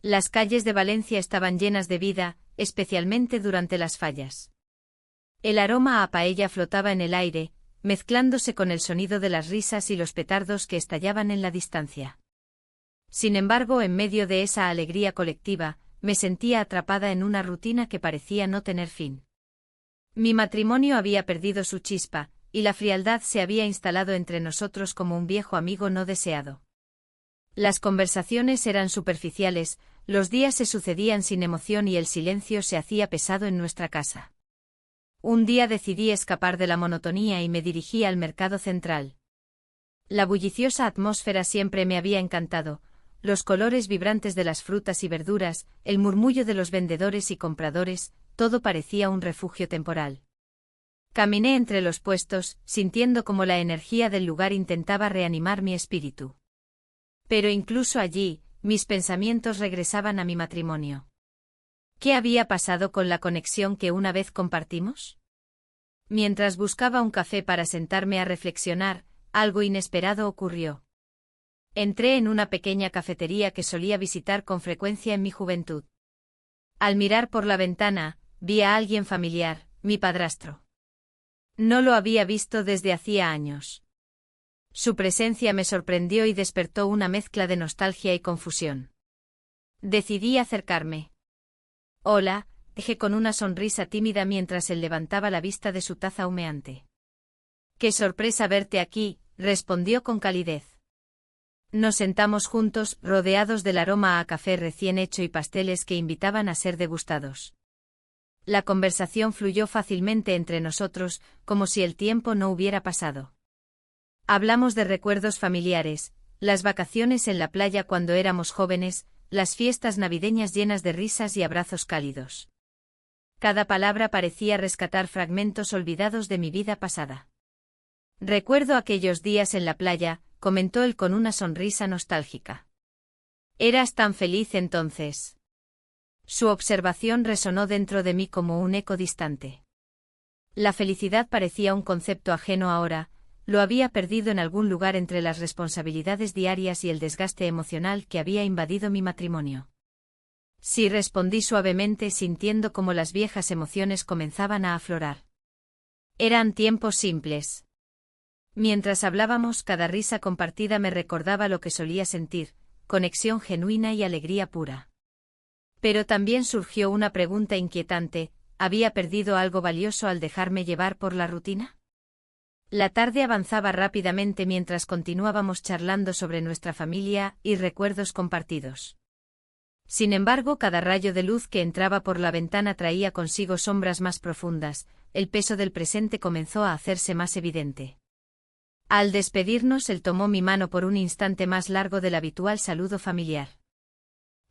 Las calles de Valencia estaban llenas de vida, especialmente durante las fallas. El aroma a paella flotaba en el aire, mezclándose con el sonido de las risas y los petardos que estallaban en la distancia. Sin embargo, en medio de esa alegría colectiva, me sentía atrapada en una rutina que parecía no tener fin. Mi matrimonio había perdido su chispa, y la frialdad se había instalado entre nosotros como un viejo amigo no deseado. Las conversaciones eran superficiales, los días se sucedían sin emoción y el silencio se hacía pesado en nuestra casa. Un día decidí escapar de la monotonía y me dirigí al mercado central. La bulliciosa atmósfera siempre me había encantado, los colores vibrantes de las frutas y verduras, el murmullo de los vendedores y compradores, todo parecía un refugio temporal. Caminé entre los puestos, sintiendo como la energía del lugar intentaba reanimar mi espíritu. Pero incluso allí, mis pensamientos regresaban a mi matrimonio. ¿Qué había pasado con la conexión que una vez compartimos? Mientras buscaba un café para sentarme a reflexionar, algo inesperado ocurrió. Entré en una pequeña cafetería que solía visitar con frecuencia en mi juventud. Al mirar por la ventana, vi a alguien familiar, mi padrastro. No lo había visto desde hacía años. Su presencia me sorprendió y despertó una mezcla de nostalgia y confusión. Decidí acercarme. Hola, dije con una sonrisa tímida mientras él levantaba la vista de su taza humeante. Qué sorpresa verte aquí, respondió con calidez. Nos sentamos juntos, rodeados del aroma a café recién hecho y pasteles que invitaban a ser degustados. La conversación fluyó fácilmente entre nosotros, como si el tiempo no hubiera pasado. Hablamos de recuerdos familiares, las vacaciones en la playa cuando éramos jóvenes, las fiestas navideñas llenas de risas y abrazos cálidos. Cada palabra parecía rescatar fragmentos olvidados de mi vida pasada. Recuerdo aquellos días en la playa, comentó él con una sonrisa nostálgica. Eras tan feliz entonces. Su observación resonó dentro de mí como un eco distante. La felicidad parecía un concepto ajeno ahora, lo había perdido en algún lugar entre las responsabilidades diarias y el desgaste emocional que había invadido mi matrimonio. Sí, respondí suavemente sintiendo como las viejas emociones comenzaban a aflorar. Eran tiempos simples. Mientras hablábamos, cada risa compartida me recordaba lo que solía sentir, conexión genuina y alegría pura. Pero también surgió una pregunta inquietante, ¿había perdido algo valioso al dejarme llevar por la rutina? La tarde avanzaba rápidamente mientras continuábamos charlando sobre nuestra familia y recuerdos compartidos. Sin embargo, cada rayo de luz que entraba por la ventana traía consigo sombras más profundas, el peso del presente comenzó a hacerse más evidente. Al despedirnos, él tomó mi mano por un instante más largo del habitual saludo familiar.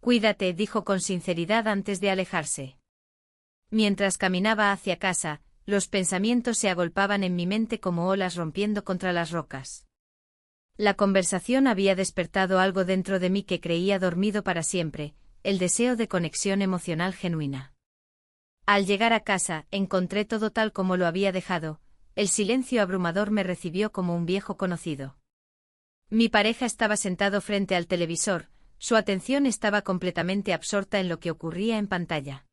Cuídate, dijo con sinceridad antes de alejarse. Mientras caminaba hacia casa, los pensamientos se agolpaban en mi mente como olas rompiendo contra las rocas. La conversación había despertado algo dentro de mí que creía dormido para siempre, el deseo de conexión emocional genuina. Al llegar a casa, encontré todo tal como lo había dejado, el silencio abrumador me recibió como un viejo conocido. Mi pareja estaba sentado frente al televisor, su atención estaba completamente absorta en lo que ocurría en pantalla.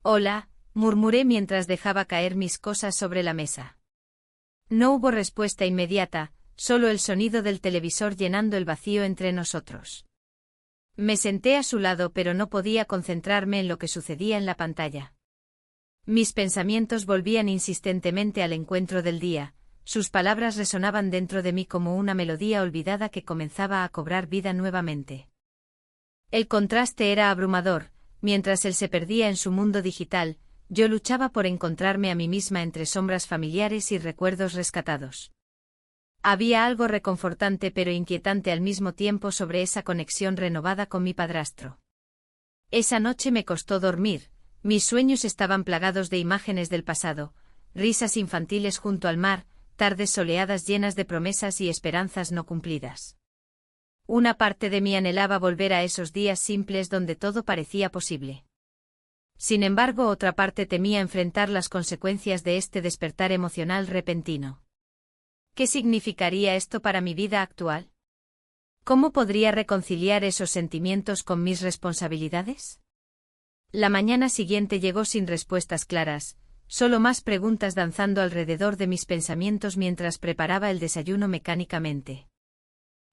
Hola, murmuré mientras dejaba caer mis cosas sobre la mesa. No hubo respuesta inmediata, solo el sonido del televisor llenando el vacío entre nosotros. Me senté a su lado pero no podía concentrarme en lo que sucedía en la pantalla. Mis pensamientos volvían insistentemente al encuentro del día, sus palabras resonaban dentro de mí como una melodía olvidada que comenzaba a cobrar vida nuevamente. El contraste era abrumador, mientras él se perdía en su mundo digital, yo luchaba por encontrarme a mí misma entre sombras familiares y recuerdos rescatados. Había algo reconfortante pero inquietante al mismo tiempo sobre esa conexión renovada con mi padrastro. Esa noche me costó dormir, mis sueños estaban plagados de imágenes del pasado, risas infantiles junto al mar, tardes soleadas llenas de promesas y esperanzas no cumplidas. Una parte de mí anhelaba volver a esos días simples donde todo parecía posible. Sin embargo, otra parte temía enfrentar las consecuencias de este despertar emocional repentino. ¿Qué significaría esto para mi vida actual? ¿Cómo podría reconciliar esos sentimientos con mis responsabilidades? La mañana siguiente llegó sin respuestas claras, solo más preguntas danzando alrededor de mis pensamientos mientras preparaba el desayuno mecánicamente.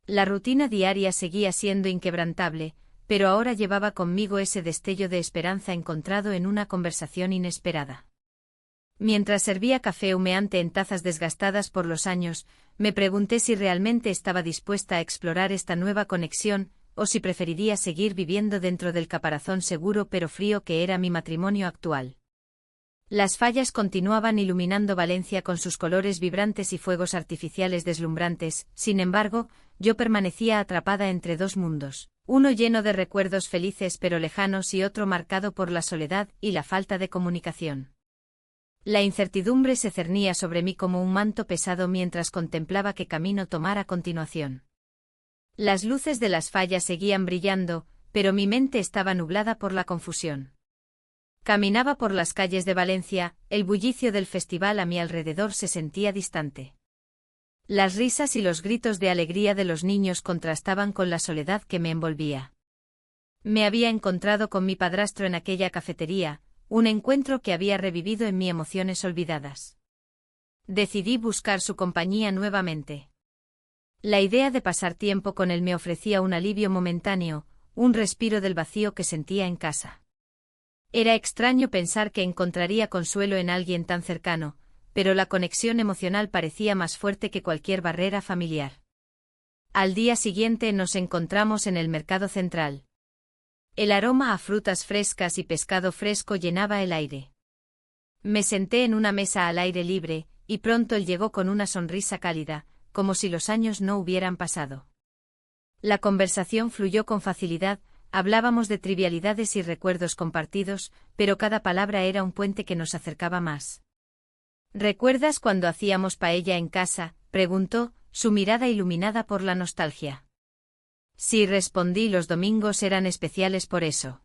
La rutina diaria seguía siendo inquebrantable, pero ahora llevaba conmigo ese destello de esperanza encontrado en una conversación inesperada. Mientras servía café humeante en tazas desgastadas por los años, me pregunté si realmente estaba dispuesta a explorar esta nueva conexión, o si preferiría seguir viviendo dentro del caparazón seguro pero frío que era mi matrimonio actual. Las fallas continuaban iluminando Valencia con sus colores vibrantes y fuegos artificiales deslumbrantes, sin embargo, yo permanecía atrapada entre dos mundos, uno lleno de recuerdos felices pero lejanos y otro marcado por la soledad y la falta de comunicación. La incertidumbre se cernía sobre mí como un manto pesado mientras contemplaba qué camino tomar a continuación. Las luces de las fallas seguían brillando, pero mi mente estaba nublada por la confusión. Caminaba por las calles de Valencia, el bullicio del festival a mi alrededor se sentía distante. Las risas y los gritos de alegría de los niños contrastaban con la soledad que me envolvía. Me había encontrado con mi padrastro en aquella cafetería, un encuentro que había revivido en mí emociones olvidadas. Decidí buscar su compañía nuevamente. La idea de pasar tiempo con él me ofrecía un alivio momentáneo, un respiro del vacío que sentía en casa. Era extraño pensar que encontraría consuelo en alguien tan cercano, pero la conexión emocional parecía más fuerte que cualquier barrera familiar. Al día siguiente nos encontramos en el mercado central. El aroma a frutas frescas y pescado fresco llenaba el aire. Me senté en una mesa al aire libre, y pronto él llegó con una sonrisa cálida, como si los años no hubieran pasado. La conversación fluyó con facilidad, hablábamos de trivialidades y recuerdos compartidos, pero cada palabra era un puente que nos acercaba más. ¿Recuerdas cuando hacíamos paella en casa?, preguntó, su mirada iluminada por la nostalgia. Sí, respondí, los domingos eran especiales por eso.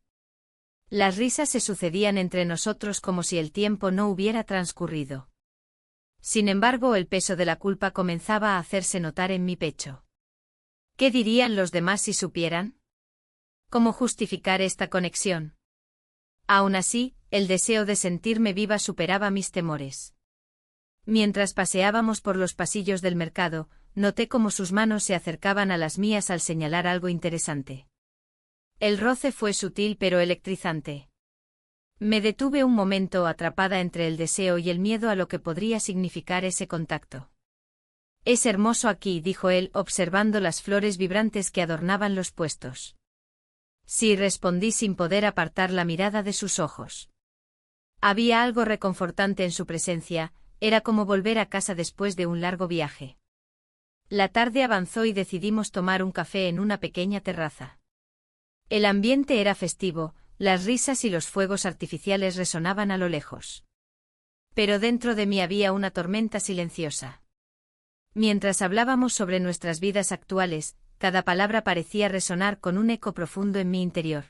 Las risas se sucedían entre nosotros como si el tiempo no hubiera transcurrido. Sin embargo, el peso de la culpa comenzaba a hacerse notar en mi pecho. ¿Qué dirían los demás si supieran? ¿Cómo justificar esta conexión? Aún así, el deseo de sentirme viva superaba mis temores. Mientras paseábamos por los pasillos del mercado, noté cómo sus manos se acercaban a las mías al señalar algo interesante. El roce fue sutil pero electrizante. Me detuve un momento atrapada entre el deseo y el miedo a lo que podría significar ese contacto. Es hermoso aquí, dijo él, observando las flores vibrantes que adornaban los puestos. Sí, respondí sin poder apartar la mirada de sus ojos. Había algo reconfortante en su presencia, era como volver a casa después de un largo viaje. La tarde avanzó y decidimos tomar un café en una pequeña terraza. El ambiente era festivo, las risas y los fuegos artificiales resonaban a lo lejos. Pero dentro de mí había una tormenta silenciosa. Mientras hablábamos sobre nuestras vidas actuales, cada palabra parecía resonar con un eco profundo en mi interior.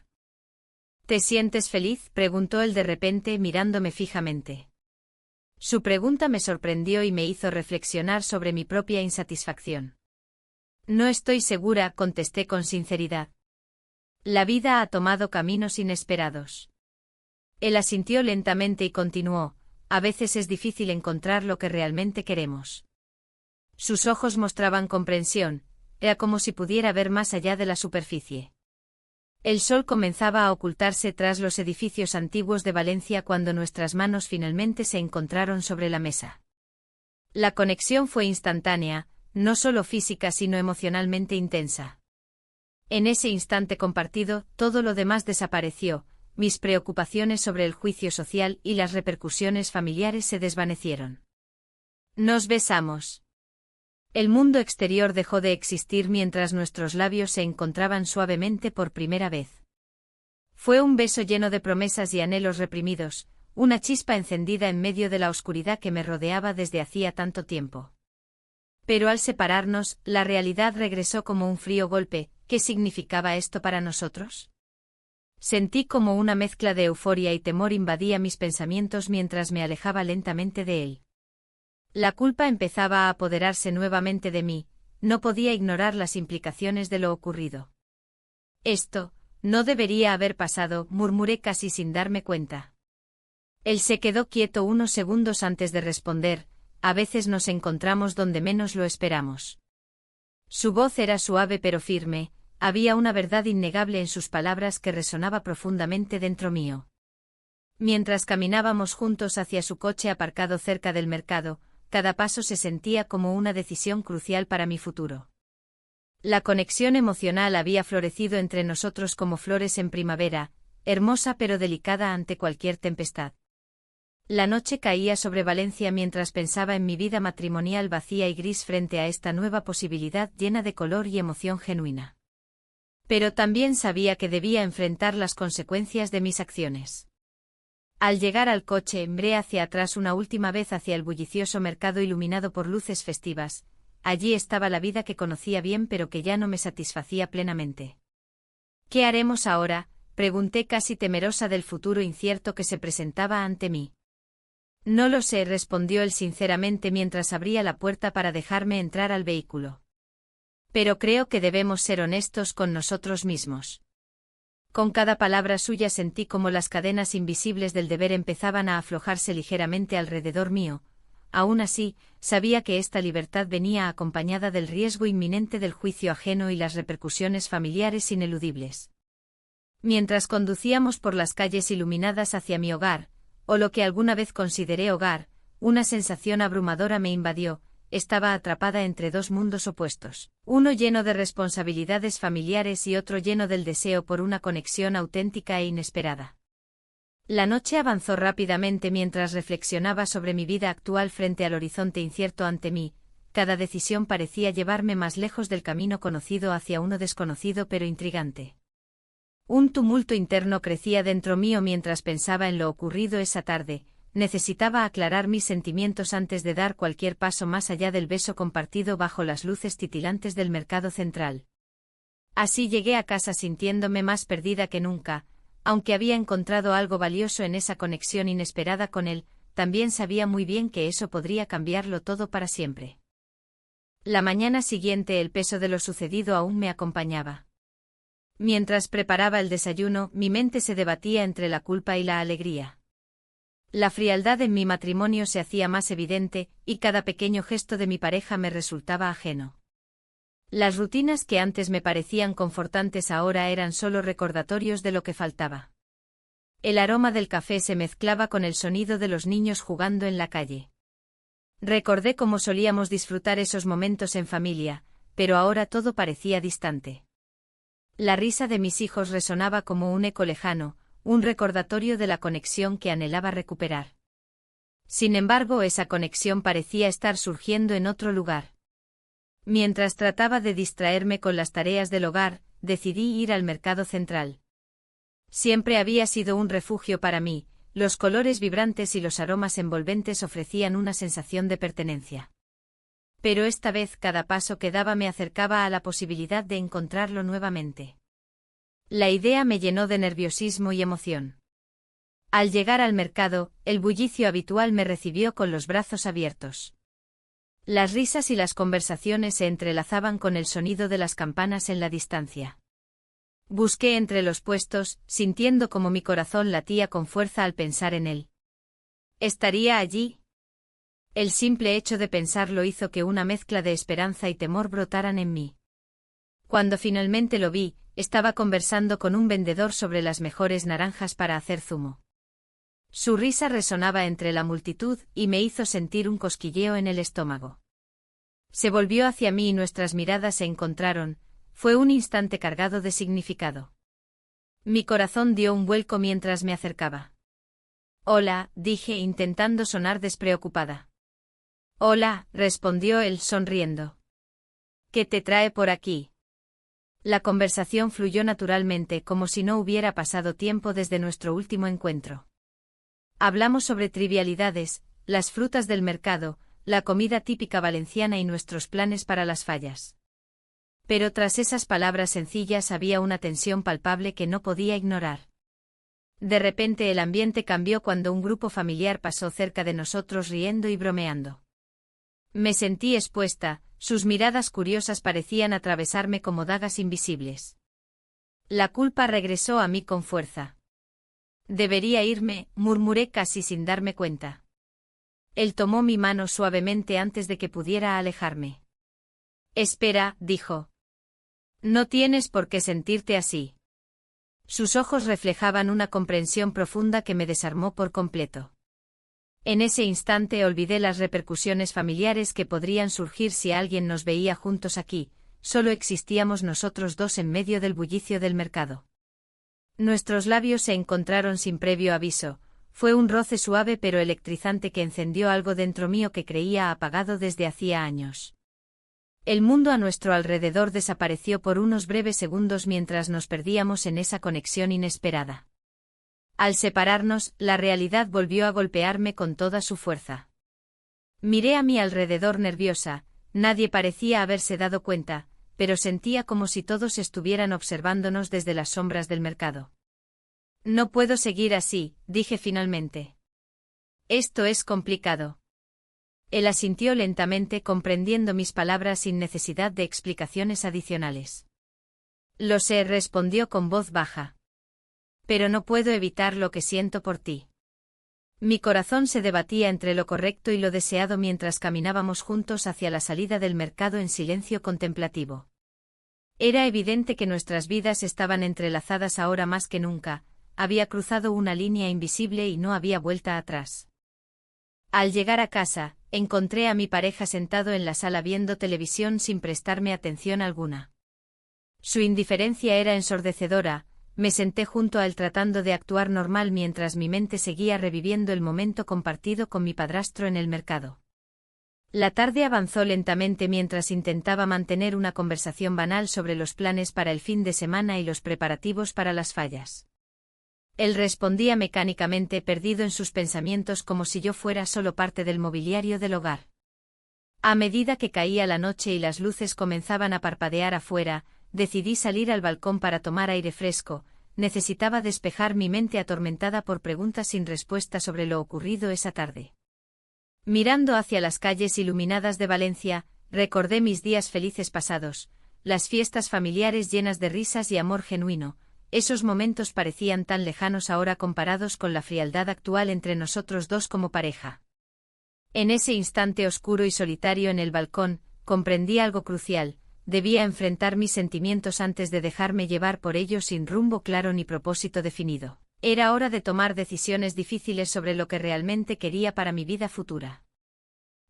¿Te sientes feliz?, preguntó él de repente mirándome fijamente. Su pregunta me sorprendió y me hizo reflexionar sobre mi propia insatisfacción. No estoy segura, contesté con sinceridad. La vida ha tomado caminos inesperados. Él asintió lentamente y continuó, a veces es difícil encontrar lo que realmente queremos. Sus ojos mostraban comprensión, era como si pudiera ver más allá de la superficie. El sol comenzaba a ocultarse tras los edificios antiguos de Valencia cuando nuestras manos finalmente se encontraron sobre la mesa. La conexión fue instantánea, no solo física sino emocionalmente intensa. En ese instante compartido, todo lo demás desapareció, mis preocupaciones sobre el juicio social y las repercusiones familiares se desvanecieron. Nos besamos. El mundo exterior dejó de existir mientras nuestros labios se encontraban suavemente por primera vez. Fue un beso lleno de promesas y anhelos reprimidos, una chispa encendida en medio de la oscuridad que me rodeaba desde hacía tanto tiempo. Pero al separarnos, la realidad regresó como un frío golpe. ¿Qué significaba esto para nosotros? Sentí como una mezcla de euforia y temor invadía mis pensamientos mientras me alejaba lentamente de él. La culpa empezaba a apoderarse nuevamente de mí, no podía ignorar las implicaciones de lo ocurrido. Esto no debería haber pasado, murmuré casi sin darme cuenta. Él se quedó quieto unos segundos antes de responder. A veces nos encontramos donde menos lo esperamos. Su voz era suave pero firme, había una verdad innegable en sus palabras que resonaba profundamente dentro mío. Mientras caminábamos juntos hacia su coche aparcado cerca del mercado, cada paso se sentía como una decisión crucial para mi futuro. La conexión emocional había florecido entre nosotros como flores en primavera, hermosa pero delicada ante cualquier tempestad. La noche caía sobre Valencia mientras pensaba en mi vida matrimonial vacía y gris frente a esta nueva posibilidad llena de color y emoción genuina. Pero también sabía que debía enfrentar las consecuencias de mis acciones. Al llegar al coche, miré hacia atrás una última vez hacia el bullicioso mercado iluminado por luces festivas. Allí estaba la vida que conocía bien pero que ya no me satisfacía plenamente. ¿Qué haremos ahora?, pregunté casi temerosa del futuro incierto que se presentaba ante mí. No lo sé, respondió él sinceramente mientras abría la puerta para dejarme entrar al vehículo. Pero creo que debemos ser honestos con nosotros mismos. Con cada palabra suya sentí como las cadenas invisibles del deber empezaban a aflojarse ligeramente alrededor mío. Aún así, sabía que esta libertad venía acompañada del riesgo inminente del juicio ajeno y las repercusiones familiares ineludibles. Mientras conducíamos por las calles iluminadas hacia mi hogar, o lo que alguna vez consideré hogar, una sensación abrumadora me invadió. Estaba atrapada entre dos mundos opuestos, uno lleno de responsabilidades familiares y otro lleno del deseo por una conexión auténtica e inesperada. La noche avanzó rápidamente mientras reflexionaba sobre mi vida actual frente al horizonte incierto ante mí. Cada decisión parecía llevarme más lejos del camino conocido hacia uno desconocido pero intrigante. Un tumulto interno crecía dentro mío mientras pensaba en lo ocurrido esa tarde. Necesitaba aclarar mis sentimientos antes de dar cualquier paso más allá del beso compartido bajo las luces titilantes del mercado central. Así llegué a casa sintiéndome más perdida que nunca. Aunque había encontrado algo valioso en esa conexión inesperada con él, también sabía muy bien que eso podría cambiarlo todo para siempre. La mañana siguiente el peso de lo sucedido aún me acompañaba. Mientras preparaba el desayuno, mi mente se debatía entre la culpa y la alegría. La frialdad en mi matrimonio se hacía más evidente, y cada pequeño gesto de mi pareja me resultaba ajeno. Las rutinas que antes me parecían confortantes ahora eran solo recordatorios de lo que faltaba. El aroma del café se mezclaba con el sonido de los niños jugando en la calle. Recordé cómo solíamos disfrutar esos momentos en familia, pero ahora todo parecía distante. La risa de mis hijos resonaba como un eco lejano, un recordatorio de la conexión que anhelaba recuperar. Sin embargo, esa conexión parecía estar surgiendo en otro lugar. Mientras trataba de distraerme con las tareas del hogar, decidí ir al mercado central. Siempre había sido un refugio para mí, los colores vibrantes y los aromas envolventes ofrecían una sensación de pertenencia. Pero esta vez cada paso que daba me acercaba a la posibilidad de encontrarlo nuevamente. La idea me llenó de nerviosismo y emoción. Al llegar al mercado, el bullicio habitual me recibió con los brazos abiertos. Las risas y las conversaciones se entrelazaban con el sonido de las campanas en la distancia. Busqué entre los puestos, sintiendo como mi corazón latía con fuerza al pensar en él. ¿Estaría allí? El simple hecho de pensarlo hizo que una mezcla de esperanza y temor brotaran en mí. Cuando finalmente lo vi, estaba conversando con un vendedor sobre las mejores naranjas para hacer zumo. Su risa resonaba entre la multitud y me hizo sentir un cosquilleo en el estómago. Se volvió hacia mí y nuestras miradas se encontraron. Fue un instante cargado de significado. Mi corazón dio un vuelco mientras me acercaba. «Hola», dije intentando sonar despreocupada. «Hola», respondió él sonriendo. «¿Qué te trae por aquí?» La conversación fluyó naturalmente como si no hubiera pasado tiempo desde nuestro último encuentro. Hablamos sobre trivialidades, las frutas del mercado, la comida típica valenciana y nuestros planes para las fallas. Pero tras esas palabras sencillas había una tensión palpable que no podía ignorar. De repente el ambiente cambió cuando un grupo familiar pasó cerca de nosotros riendo y bromeando. Me sentí expuesta, Sus miradas curiosas parecían atravesarme como dagas invisibles. La culpa regresó a mí con fuerza. Debería irme, murmuré casi sin darme cuenta. Él tomó mi mano suavemente antes de que pudiera alejarme. Espera, dijo. No tienes por qué sentirte así. Sus ojos reflejaban una comprensión profunda que me desarmó por completo. En ese instante olvidé las repercusiones familiares que podrían surgir si alguien nos veía juntos aquí, solo existíamos nosotros dos en medio del bullicio del mercado. Nuestros labios se encontraron sin previo aviso, fue un roce suave pero electrizante que encendió algo dentro mío que creía apagado desde hacía años. El mundo a nuestro alrededor desapareció por unos breves segundos mientras nos perdíamos en esa conexión inesperada. Al separarnos, la realidad volvió a golpearme con toda su fuerza. Miré a mi alrededor nerviosa, nadie parecía haberse dado cuenta, pero sentía como si todos estuvieran observándonos desde las sombras del mercado. No puedo seguir así, dije finalmente. Esto es complicado. Él asintió lentamente comprendiendo mis palabras sin necesidad de explicaciones adicionales. Lo sé, respondió con voz baja. Pero no puedo evitar lo que siento por ti. Mi corazón se debatía entre lo correcto y lo deseado mientras caminábamos juntos hacia la salida del mercado en silencio contemplativo. Era evidente que nuestras vidas estaban entrelazadas ahora más que nunca, había cruzado una línea invisible y no había vuelta atrás. Al llegar a casa, encontré a mi pareja sentado en la sala viendo televisión sin prestarme atención alguna. Su indiferencia era ensordecedora. Me senté junto a él tratando de actuar normal mientras mi mente seguía reviviendo el momento compartido con mi padrastro en el mercado. La tarde avanzó lentamente mientras intentaba mantener una conversación banal sobre los planes para el fin de semana y los preparativos para las fallas. Él respondía mecánicamente, perdido en sus pensamientos como si yo fuera solo parte del mobiliario del hogar. A medida que caía la noche y las luces comenzaban a parpadear afuera, decidí salir al balcón para tomar aire fresco. Necesitaba despejar mi mente atormentada por preguntas sin respuesta sobre lo ocurrido esa tarde. Mirando hacia las calles iluminadas de Valencia, recordé mis días felices pasados, las fiestas familiares llenas de risas y amor genuino. Esos momentos parecían tan lejanos ahora comparados con la frialdad actual entre nosotros dos como pareja. En ese instante oscuro y solitario en el balcón, comprendí algo crucial. Debía enfrentar mis sentimientos antes de dejarme llevar por ellos sin rumbo claro ni propósito definido. Era hora de tomar decisiones difíciles sobre lo que realmente quería para mi vida futura.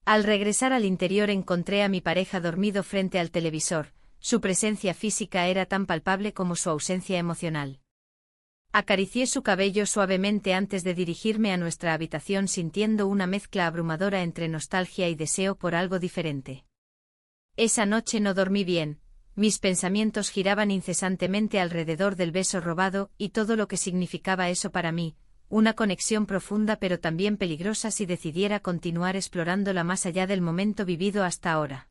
Al regresar al interior encontré a mi pareja dormido frente al televisor. Su presencia física era tan palpable como su ausencia emocional. Acaricié su cabello suavemente antes de dirigirme a nuestra habitación sintiendo una mezcla abrumadora entre nostalgia y deseo por algo diferente. Esa noche no dormí bien, mis pensamientos giraban incesantemente alrededor del beso robado y todo lo que significaba eso para mí, una conexión profunda pero también peligrosa si decidiera continuar explorándola más allá del momento vivido hasta ahora.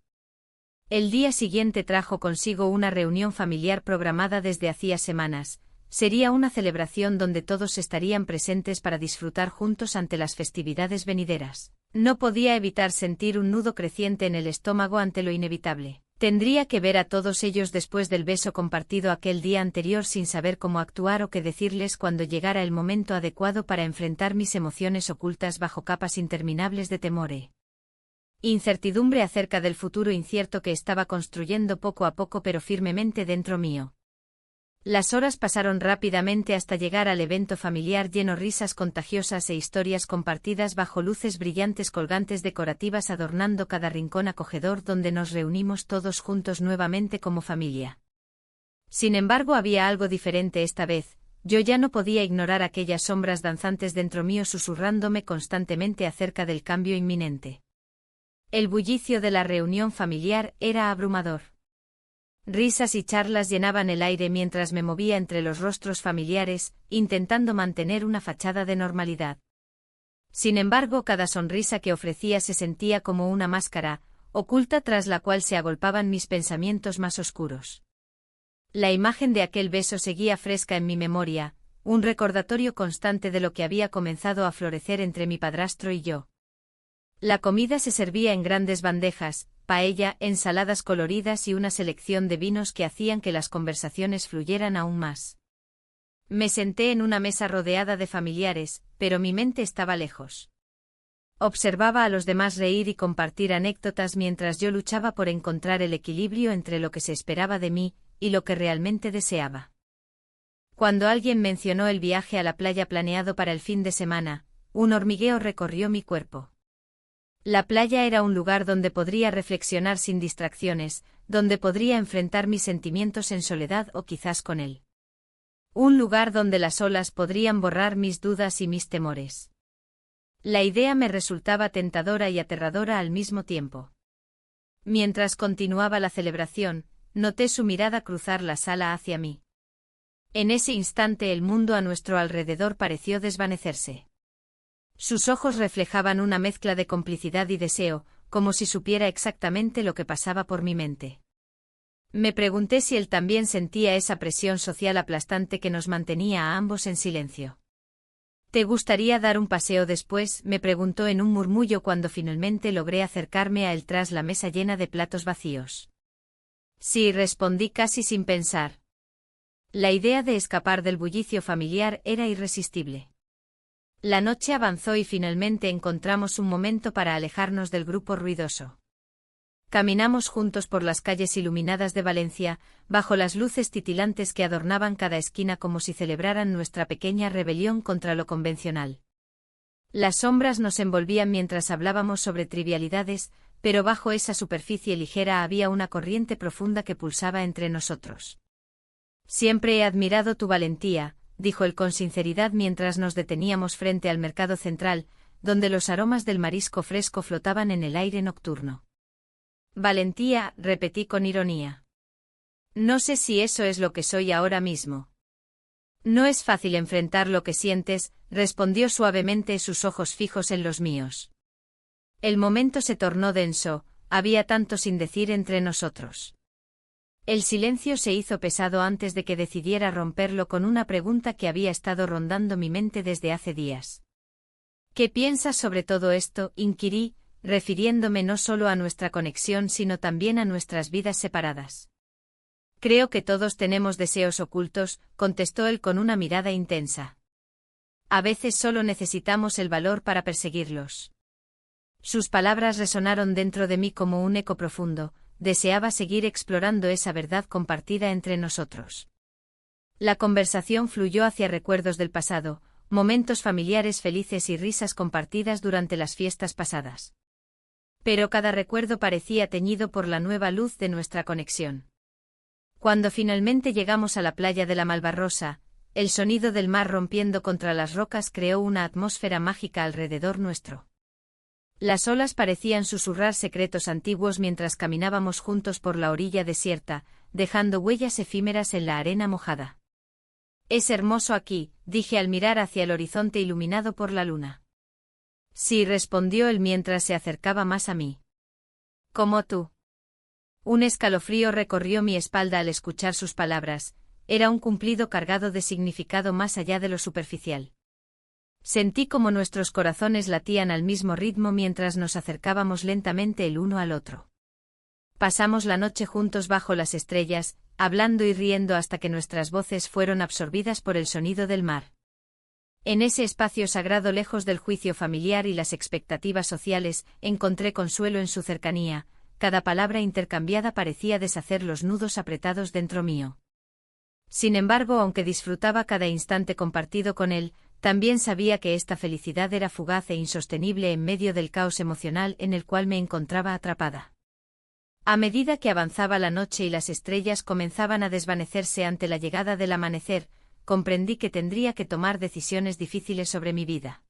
El día siguiente trajo consigo una reunión familiar programada desde hacía semanas. Sería una celebración donde todos estarían presentes para disfrutar juntos ante las festividades venideras. No podía evitar sentir un nudo creciente en el estómago ante lo inevitable. Tendría que ver a todos ellos después del beso compartido aquel día anterior sin saber cómo actuar o qué decirles cuando llegara el momento adecuado para enfrentar mis emociones ocultas bajo capas interminables de temor e incertidumbre acerca del futuro incierto que estaba construyendo poco a poco pero firmemente dentro mío. Las horas pasaron rápidamente hasta llegar al evento familiar lleno de risas contagiosas e historias compartidas bajo luces brillantes colgantes decorativas adornando cada rincón acogedor donde nos reunimos todos juntos nuevamente como familia. Sin embargo, había algo diferente esta vez. Yo ya no podía ignorar aquellas sombras danzantes dentro mío susurrándome constantemente acerca del cambio inminente. El bullicio de la reunión familiar era abrumador. Risas y charlas llenaban el aire mientras me movía entre los rostros familiares, intentando mantener una fachada de normalidad. Sin embargo, cada sonrisa que ofrecía se sentía como una máscara, oculta tras la cual se agolpaban mis pensamientos más oscuros. La imagen de aquel beso seguía fresca en mi memoria, un recordatorio constante de lo que había comenzado a florecer entre mi padrastro y yo. La comida se servía en grandes bandejas, paella, ensaladas coloridas y una selección de vinos que hacían que las conversaciones fluyeran aún más. Me senté en una mesa rodeada de familiares, pero mi mente estaba lejos. Observaba a los demás reír y compartir anécdotas mientras yo luchaba por encontrar el equilibrio entre lo que se esperaba de mí y lo que realmente deseaba. Cuando alguien mencionó el viaje a la playa planeado para el fin de semana, un hormigueo recorrió mi cuerpo. La playa era un lugar donde podría reflexionar sin distracciones, donde podría enfrentar mis sentimientos en soledad o quizás con él. Un lugar donde las olas podrían borrar mis dudas y mis temores. La idea me resultaba tentadora y aterradora al mismo tiempo. Mientras continuaba la celebración, noté su mirada cruzar la sala hacia mí. En ese instante el mundo a nuestro alrededor pareció desvanecerse. Sus ojos reflejaban una mezcla de complicidad y deseo, como si supiera exactamente lo que pasaba por mi mente. Me pregunté si él también sentía esa presión social aplastante que nos mantenía a ambos en silencio. ¿Te gustaría dar un paseo después?, me preguntó en un murmullo cuando finalmente logré acercarme a él tras la mesa llena de platos vacíos. Sí, respondí casi sin pensar. La idea de escapar del bullicio familiar era irresistible. La noche avanzó y finalmente encontramos un momento para alejarnos del grupo ruidoso. Caminamos juntos por las calles iluminadas de Valencia, bajo las luces titilantes que adornaban cada esquina como si celebraran nuestra pequeña rebelión contra lo convencional. Las sombras nos envolvían mientras hablábamos sobre trivialidades, pero bajo esa superficie ligera había una corriente profunda que pulsaba entre nosotros. Siempre he admirado tu valentía, dijo él con sinceridad mientras nos deteníamos frente al mercado central, donde los aromas del marisco fresco flotaban en el aire nocturno. Valentía, repetí con ironía. No sé si eso es lo que soy ahora mismo. No es fácil enfrentar lo que sientes, respondió suavemente, sus ojos fijos en los míos. El momento se tornó denso, había tanto sin decir entre nosotros. El silencio se hizo pesado antes de que decidiera romperlo con una pregunta que había estado rondando mi mente desde hace días. ¿Qué piensas sobre todo esto?, inquirí, refiriéndome no solo a nuestra conexión sino también a nuestras vidas separadas. Creo que todos tenemos deseos ocultos, contestó él con una mirada intensa. A veces solo necesitamos el valor para perseguirlos. Sus palabras resonaron dentro de mí como un eco profundo. Deseaba seguir explorando esa verdad compartida entre nosotros. La conversación fluyó hacia recuerdos del pasado, momentos familiares felices y risas compartidas durante las fiestas pasadas. Pero cada recuerdo parecía teñido por la nueva luz de nuestra conexión. Cuando finalmente llegamos a la playa de la Malvarrosa, el sonido del mar rompiendo contra las rocas creó una atmósfera mágica alrededor nuestro. Las olas parecían susurrar secretos antiguos mientras caminábamos juntos por la orilla desierta, dejando huellas efímeras en la arena mojada. Es hermoso aquí, dije al mirar hacia el horizonte iluminado por la luna. Sí, respondió él mientras se acercaba más a mí. Como tú. Un escalofrío recorrió mi espalda al escuchar sus palabras, era un cumplido cargado de significado más allá de lo superficial. Sentí como nuestros corazones latían al mismo ritmo mientras nos acercábamos lentamente el uno al otro. Pasamos la noche juntos bajo las estrellas, hablando y riendo hasta que nuestras voces fueron absorbidas por el sonido del mar. En ese espacio sagrado lejos del juicio familiar y las expectativas sociales, encontré consuelo en su cercanía, cada palabra intercambiada parecía deshacer los nudos apretados dentro mío. Sin embargo, aunque disfrutaba cada instante compartido con él, también sabía que esta felicidad era fugaz e insostenible en medio del caos emocional en el cual me encontraba atrapada. A medida que avanzaba la noche y las estrellas comenzaban a desvanecerse ante la llegada del amanecer, comprendí que tendría que tomar decisiones difíciles sobre mi vida.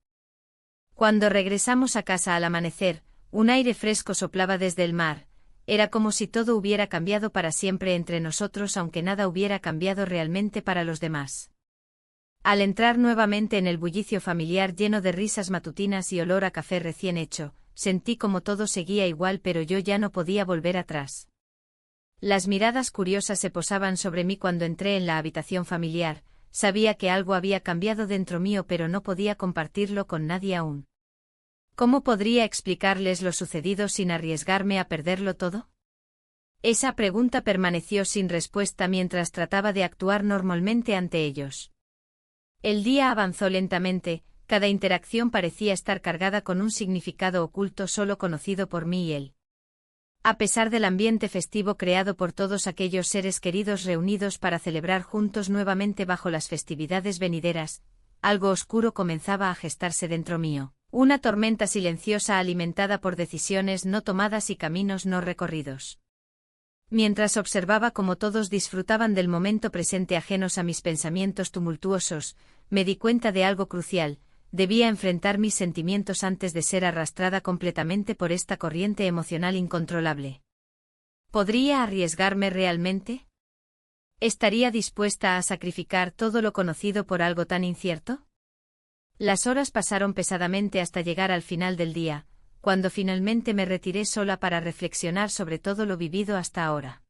Cuando regresamos a casa al amanecer, un aire fresco soplaba desde el mar, era como si todo hubiera cambiado para siempre entre nosotros aunque nada hubiera cambiado realmente para los demás. Al entrar nuevamente en el bullicio familiar lleno de risas matutinas y olor a café recién hecho, sentí como todo seguía igual pero yo ya no podía volver atrás. Las miradas curiosas se posaban sobre mí cuando entré en la habitación familiar, sabía que algo había cambiado dentro mío pero no podía compartirlo con nadie aún. ¿Cómo podría explicarles lo sucedido sin arriesgarme a perderlo todo? Esa pregunta permaneció sin respuesta mientras trataba de actuar normalmente ante ellos. El día avanzó lentamente, cada interacción parecía estar cargada con un significado oculto solo conocido por mí y él. A pesar del ambiente festivo creado por todos aquellos seres queridos reunidos para celebrar juntos nuevamente bajo las festividades venideras, algo oscuro comenzaba a gestarse dentro mío, una tormenta silenciosa alimentada por decisiones no tomadas y caminos no recorridos. Mientras observaba cómo todos disfrutaban del momento presente ajenos a mis pensamientos tumultuosos, me di cuenta de algo crucial: debía enfrentar mis sentimientos antes de ser arrastrada completamente por esta corriente emocional incontrolable. ¿Podría arriesgarme realmente? ¿Estaría dispuesta a sacrificar todo lo conocido por algo tan incierto? Las horas pasaron pesadamente hasta llegar al final del día, cuando finalmente me retiré sola para reflexionar sobre todo lo vivido hasta ahora.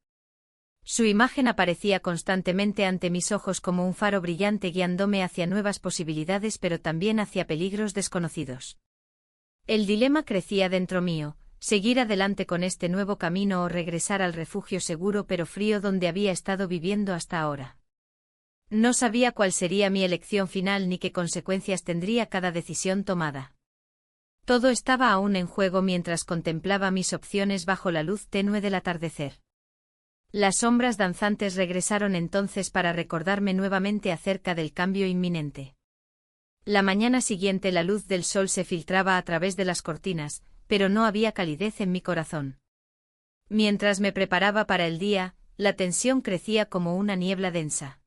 Su imagen aparecía constantemente ante mis ojos como un faro brillante guiándome hacia nuevas posibilidades pero también hacia peligros desconocidos. El dilema crecía dentro mío: seguir adelante con este nuevo camino o regresar al refugio seguro pero frío donde había estado viviendo hasta ahora. No sabía cuál sería mi elección final ni qué consecuencias tendría cada decisión tomada. Todo estaba aún en juego mientras contemplaba mis opciones bajo la luz tenue del atardecer. Las sombras danzantes regresaron entonces para recordarme nuevamente acerca del cambio inminente. La mañana siguiente la luz del sol se filtraba a través de las cortinas, pero no había calidez en mi corazón. Mientras me preparaba para el día, la tensión crecía como una niebla densa.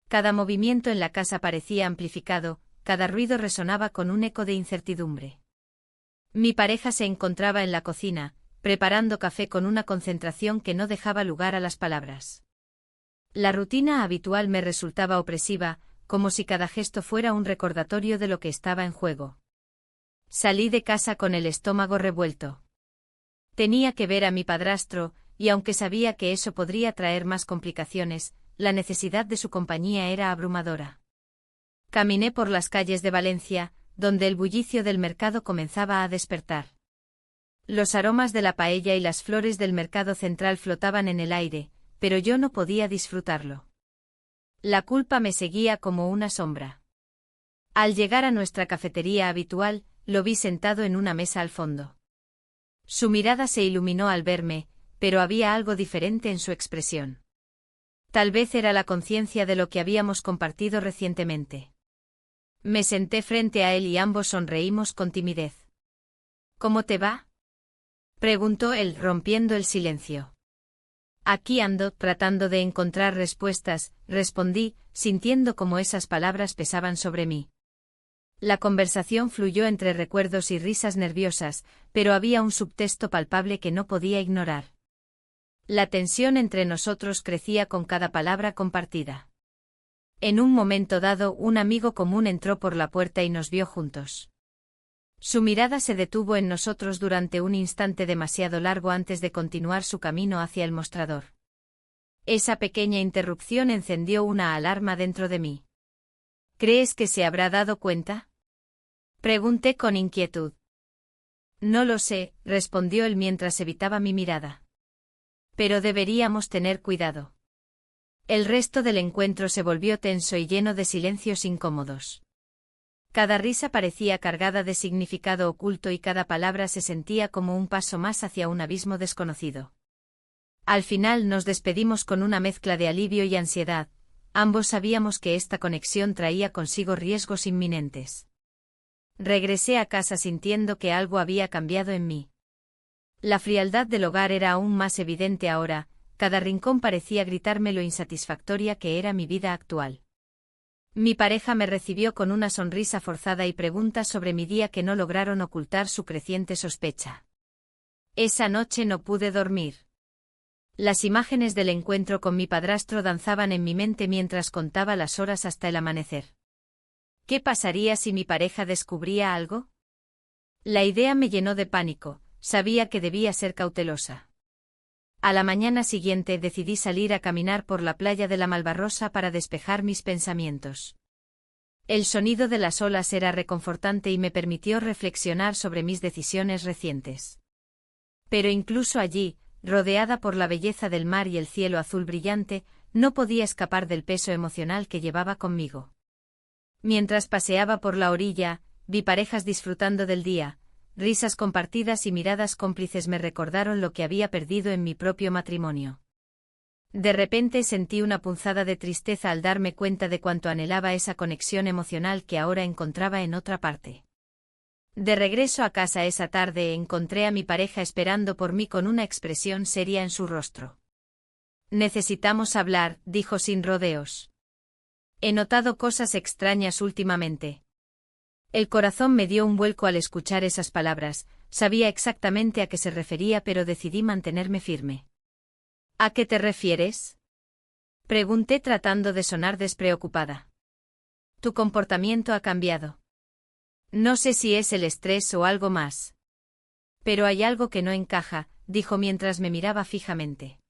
Cada movimiento en la casa parecía amplificado, cada ruido resonaba con un eco de incertidumbre. Mi pareja se encontraba en la cocina, preparando café con una concentración que no dejaba lugar a las palabras. La rutina habitual me resultaba opresiva, como si cada gesto fuera un recordatorio de lo que estaba en juego. Salí de casa con el estómago revuelto. Tenía que ver a mi padrastro, y aunque sabía que eso podría traer más complicaciones, la necesidad de su compañía era abrumadora. Caminé por las calles de Valencia, donde el bullicio del mercado comenzaba a despertar. Los aromas de la paella y las flores del mercado central flotaban en el aire, pero yo no podía disfrutarlo. La culpa me seguía como una sombra. Al llegar a nuestra cafetería habitual, lo vi sentado en una mesa al fondo. Su mirada se iluminó al verme, pero había algo diferente en su expresión. Tal vez era la conciencia de lo que habíamos compartido recientemente. Me senté frente a él y ambos sonreímos con timidez. ¿Cómo te va?, preguntó él, rompiendo el silencio. Aquí ando, tratando de encontrar respuestas, respondí, sintiendo cómo esas palabras pesaban sobre mí. La conversación fluyó entre recuerdos y risas nerviosas, pero había un subtexto palpable que no podía ignorar. La tensión entre nosotros crecía con cada palabra compartida. En un momento dado, un amigo común entró por la puerta y nos vio juntos. Su mirada se detuvo en nosotros durante un instante demasiado largo antes de continuar su camino hacia el mostrador. Esa pequeña interrupción encendió una alarma dentro de mí. ¿Crees que se habrá dado cuenta?, pregunté con inquietud. No lo sé, respondió él mientras evitaba mi mirada. Pero deberíamos tener cuidado. El resto del encuentro se volvió tenso y lleno de silencios incómodos. Cada risa parecía cargada de significado oculto y cada palabra se sentía como un paso más hacia un abismo desconocido. Al final nos despedimos con una mezcla de alivio y ansiedad. Ambos sabíamos que esta conexión traía consigo riesgos inminentes. Regresé a casa sintiendo que algo había cambiado en mí. La frialdad del hogar era aún más evidente ahora, cada rincón parecía gritarme lo insatisfactoria que era mi vida actual. Mi pareja me recibió con una sonrisa forzada y preguntas sobre mi día que no lograron ocultar su creciente sospecha. Esa noche no pude dormir. Las imágenes del encuentro con mi padrastro danzaban en mi mente mientras contaba las horas hasta el amanecer. ¿Qué pasaría si mi pareja descubría algo? La idea me llenó de pánico, sabía que debía ser cautelosa. A la mañana siguiente decidí salir a caminar por la playa de la Malvarrosa para despejar mis pensamientos. El sonido de las olas era reconfortante y me permitió reflexionar sobre mis decisiones recientes. Pero incluso allí, rodeada por la belleza del mar y el cielo azul brillante, no podía escapar del peso emocional que llevaba conmigo. Mientras paseaba por la orilla, vi parejas disfrutando del día, risas compartidas y miradas cómplices me recordaron lo que había perdido en mi propio matrimonio. De repente sentí una punzada de tristeza al darme cuenta de cuánto anhelaba esa conexión emocional que ahora encontraba en otra parte. De regreso a casa esa tarde encontré a mi pareja esperando por mí con una expresión seria en su rostro. Necesitamos hablar, dijo sin rodeos. He notado cosas extrañas últimamente. El corazón me dio un vuelco al escuchar esas palabras, sabía exactamente a qué se refería pero decidí mantenerme firme. ¿A qué te refieres? Pregunté tratando de sonar despreocupada. Tu comportamiento ha cambiado. No sé si es el estrés o algo más. Pero hay algo que no encaja, dijo mientras me miraba fijamente.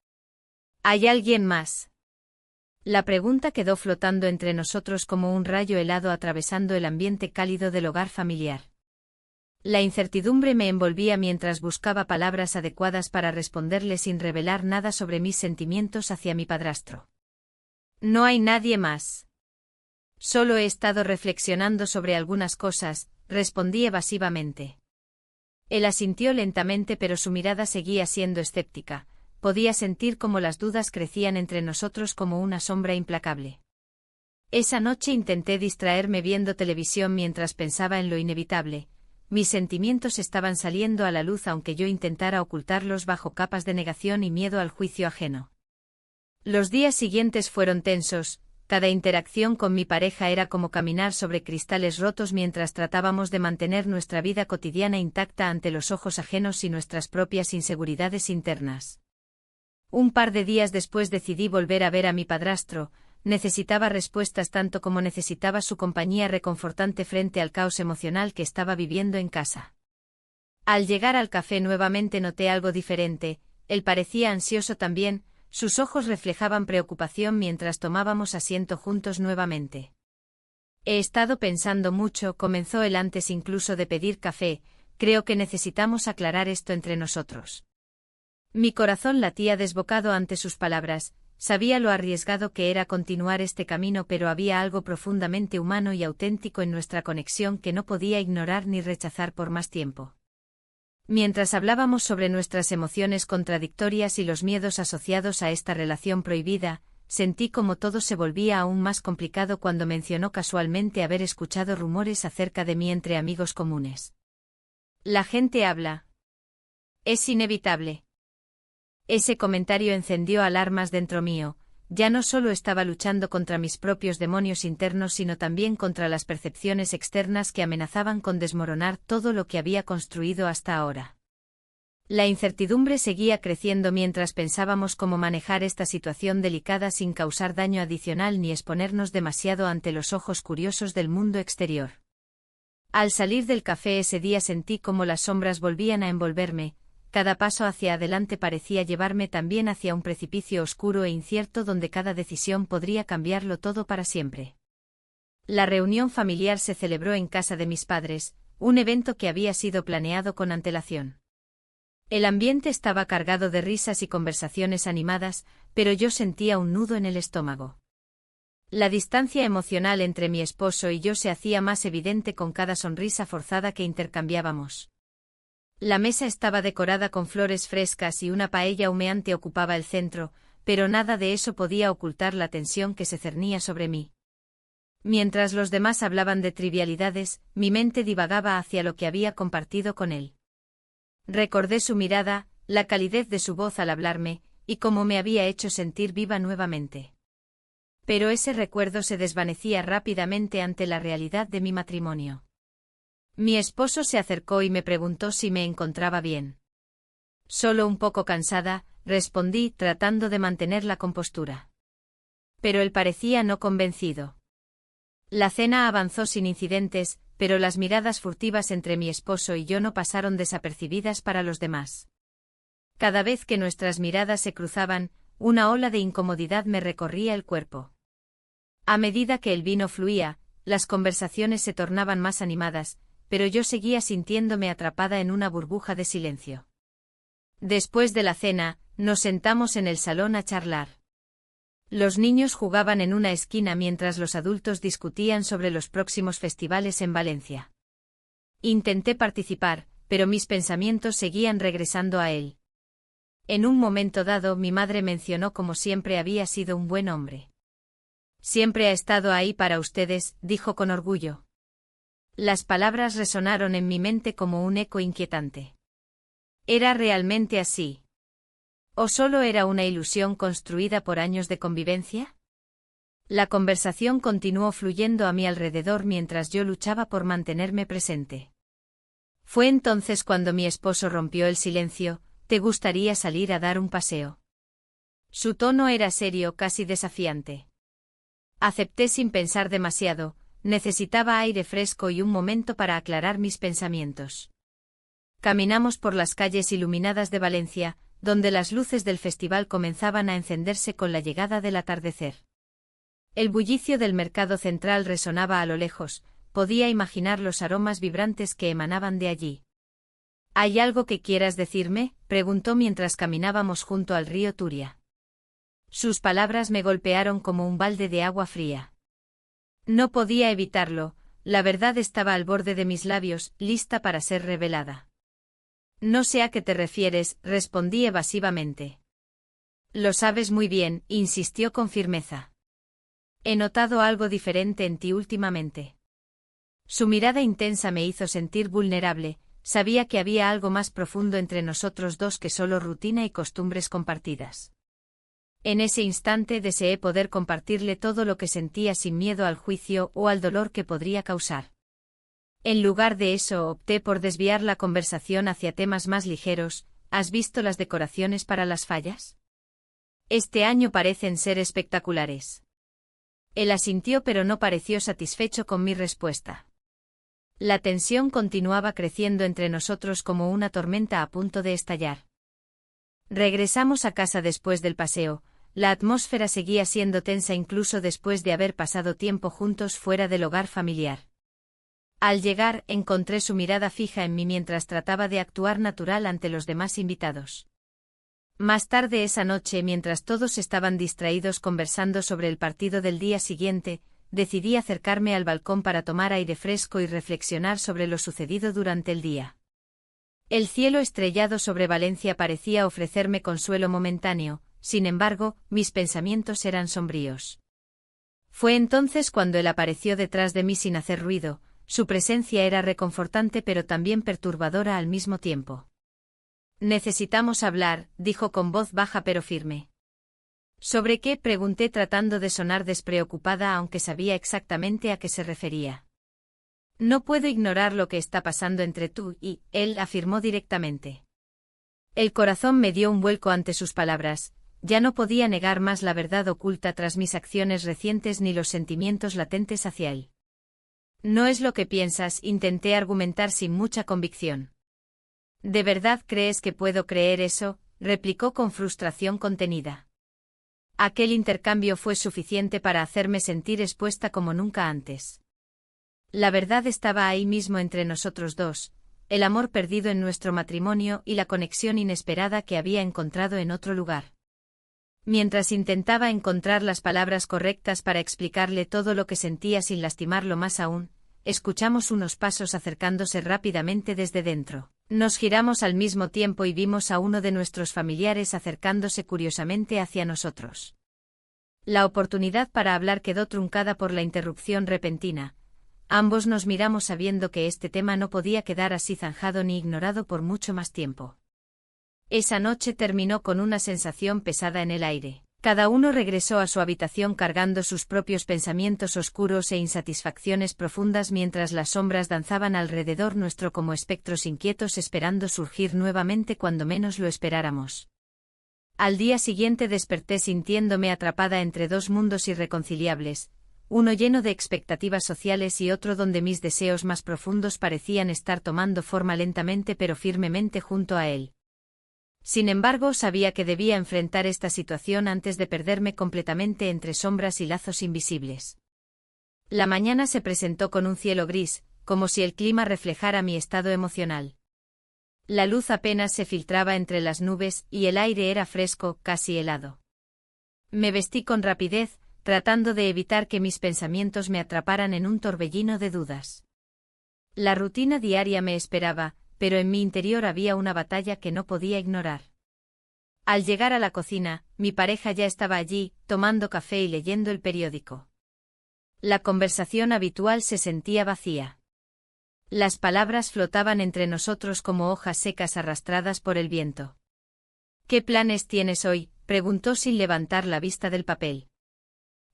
¿Hay alguien más? La pregunta quedó flotando entre nosotros como un rayo helado atravesando el ambiente cálido del hogar familiar. La incertidumbre me envolvía mientras buscaba palabras adecuadas para responderle sin revelar nada sobre mis sentimientos hacia mi padrastro. No hay nadie más. Solo he estado reflexionando sobre algunas cosas, respondí evasivamente. Él asintió lentamente pero su mirada seguía siendo escéptica. Podía sentir cómo las dudas crecían entre nosotros como una sombra implacable. Esa noche intenté distraerme viendo televisión mientras pensaba en lo inevitable. Mis sentimientos estaban saliendo a la luz aunque yo intentara ocultarlos bajo capas de negación y miedo al juicio ajeno. Los días siguientes fueron tensos, cada interacción con mi pareja era como caminar sobre cristales rotos mientras tratábamos de mantener nuestra vida cotidiana intacta ante los ojos ajenos y nuestras propias inseguridades internas. Un par de días después decidí volver a ver a mi padrastro. Necesitaba respuestas tanto como necesitaba su compañía reconfortante frente al caos emocional que estaba viviendo en casa. Al llegar al café nuevamente noté algo diferente, él parecía ansioso también, sus ojos reflejaban preocupación mientras tomábamos asiento juntos nuevamente. He estado pensando mucho, comenzó él antes incluso de pedir café, creo que necesitamos aclarar esto entre nosotros. Mi corazón latía desbocado ante sus palabras. Sabía lo arriesgado que era continuar este camino pero había algo profundamente humano y auténtico en nuestra conexión que no podía ignorar ni rechazar por más tiempo. Mientras hablábamos sobre nuestras emociones contradictorias y los miedos asociados a esta relación prohibida, sentí como todo se volvía aún más complicado cuando mencionó casualmente haber escuchado rumores acerca de mí entre amigos comunes. La gente habla. Es inevitable. Ese comentario encendió alarmas dentro mío, ya no solo estaba luchando contra mis propios demonios internos sino también contra las percepciones externas que amenazaban con desmoronar todo lo que había construido hasta ahora. La incertidumbre seguía creciendo mientras pensábamos cómo manejar esta situación delicada sin causar daño adicional ni exponernos demasiado ante los ojos curiosos del mundo exterior. Al salir del café ese día sentí cómo las sombras volvían a envolverme. Cada paso hacia adelante parecía llevarme también hacia un precipicio oscuro e incierto donde cada decisión podría cambiarlo todo para siempre. La reunión familiar se celebró en casa de mis padres, un evento que había sido planeado con antelación. El ambiente estaba cargado de risas y conversaciones animadas, pero yo sentía un nudo en el estómago. La distancia emocional entre mi esposo y yo se hacía más evidente con cada sonrisa forzada que intercambiábamos. La mesa estaba decorada con flores frescas y una paella humeante ocupaba el centro, pero nada de eso podía ocultar la tensión que se cernía sobre mí. Mientras los demás hablaban de trivialidades, mi mente divagaba hacia lo que había compartido con él. Recordé su mirada, la calidez de su voz al hablarme, y cómo me había hecho sentir viva nuevamente. Pero ese recuerdo se desvanecía rápidamente ante la realidad de mi matrimonio. Mi esposo se acercó y me preguntó si me encontraba bien. Solo un poco cansada, respondí, tratando de mantener la compostura. Pero él parecía no convencido. La cena avanzó sin incidentes, pero las miradas furtivas entre mi esposo y yo no pasaron desapercibidas para los demás. Cada vez que nuestras miradas se cruzaban, una ola de incomodidad me recorría el cuerpo. A medida que el vino fluía, las conversaciones se tornaban más animadas, pero yo seguía sintiéndome atrapada en una burbuja de silencio. Después de la cena, nos sentamos en el salón a charlar. Los niños jugaban en una esquina mientras los adultos discutían sobre los próximos festivales en Valencia. Intenté participar, pero mis pensamientos seguían regresando a él. En un momento dado, mi madre mencionó cómo siempre había sido un buen hombre. Siempre ha estado ahí para ustedes, dijo con orgullo. Las palabras resonaron en mi mente como un eco inquietante. ¿Era realmente así? ¿O solo era una ilusión construida por años de convivencia? La conversación continuó fluyendo a mi alrededor mientras yo luchaba por mantenerme presente. Fue entonces cuando mi esposo rompió el silencio. ¿Te gustaría salir a dar un paseo? Su tono era serio, casi desafiante. Acepté sin pensar demasiado, necesitaba aire fresco y un momento para aclarar mis pensamientos. Caminamos por las calles iluminadas de Valencia, donde las luces del festival comenzaban a encenderse con la llegada del atardecer. El bullicio del mercado central resonaba a lo lejos, podía imaginar los aromas vibrantes que emanaban de allí. ¿Hay algo que quieras decirme?, preguntó mientras caminábamos junto al río Turia. Sus palabras me golpearon como un balde de agua fría. No podía evitarlo, la verdad estaba al borde de mis labios, lista para ser revelada. No sé a qué te refieres, respondí evasivamente. Lo sabes muy bien, insistió con firmeza. He notado algo diferente en ti últimamente. Su mirada intensa me hizo sentir vulnerable. Sabía que había algo más profundo entre nosotros dos que solo rutina y costumbres compartidas. En ese instante deseé poder compartirle todo lo que sentía sin miedo al juicio o al dolor que podría causar. En lugar de eso opté por desviar la conversación hacia temas más ligeros. ¿Has visto las decoraciones para las fallas? Este año parecen ser espectaculares. Él asintió pero no pareció satisfecho con mi respuesta. La tensión continuaba creciendo entre nosotros como una tormenta a punto de estallar. Regresamos a casa después del paseo. La atmósfera seguía siendo tensa incluso después de haber pasado tiempo juntos fuera del hogar familiar. Al llegar, encontré su mirada fija en mí mientras trataba de actuar natural ante los demás invitados. Más tarde esa noche, mientras todos estaban distraídos conversando sobre el partido del día siguiente, decidí acercarme al balcón para tomar aire fresco y reflexionar sobre lo sucedido durante el día. El cielo estrellado sobre Valencia parecía ofrecerme consuelo momentáneo, sin embargo, mis pensamientos eran sombríos. Fue entonces cuando él apareció detrás de mí sin hacer ruido. Su presencia era reconfortante pero también perturbadora al mismo tiempo. Necesitamos hablar, dijo con voz baja pero firme. ¿Sobre qué?, pregunté tratando de sonar despreocupada aunque sabía exactamente a qué se refería. No puedo ignorar lo que está pasando entre tú y él, afirmó directamente. El corazón me dio un vuelco ante sus palabras. Ya no podía negar más la verdad oculta tras mis acciones recientes ni los sentimientos latentes hacia él. No es lo que piensas, intenté argumentar sin mucha convicción. ¿De verdad crees que puedo creer eso?, replicó con frustración contenida. Aquel intercambio fue suficiente para hacerme sentir expuesta como nunca antes. La verdad estaba ahí mismo entre nosotros dos, el amor perdido en nuestro matrimonio y la conexión inesperada que había encontrado en otro lugar. Mientras intentaba encontrar las palabras correctas para explicarle todo lo que sentía sin lastimarlo más aún, escuchamos unos pasos acercándose rápidamente desde dentro. Nos giramos al mismo tiempo y vimos a uno de nuestros familiares acercándose curiosamente hacia nosotros. La oportunidad para hablar quedó truncada por la interrupción repentina. Ambos nos miramos sabiendo que este tema no podía quedar así zanjado ni ignorado por mucho más tiempo. Esa noche terminó con una sensación pesada en el aire. Cada uno regresó a su habitación cargando sus propios pensamientos oscuros e insatisfacciones profundas mientras las sombras danzaban alrededor nuestro como espectros inquietos esperando surgir nuevamente cuando menos lo esperáramos. Al día siguiente desperté sintiéndome atrapada entre dos mundos irreconciliables, uno lleno de expectativas sociales y otro donde mis deseos más profundos parecían estar tomando forma lentamente pero firmemente junto a él. Sin embargo, sabía que debía enfrentar esta situación antes de perderme completamente entre sombras y lazos invisibles. La mañana se presentó con un cielo gris, como si el clima reflejara mi estado emocional. La luz apenas se filtraba entre las nubes y el aire era fresco, casi helado. Me vestí con rapidez, tratando de evitar que mis pensamientos me atraparan en un torbellino de dudas. La rutina diaria me esperaba, pero en mi interior había una batalla que no podía ignorar. Al llegar a la cocina, mi pareja ya estaba allí, tomando café y leyendo el periódico. La conversación habitual se sentía vacía. Las palabras flotaban entre nosotros como hojas secas arrastradas por el viento. ¿Qué planes tienes hoy?, preguntó sin levantar la vista del papel.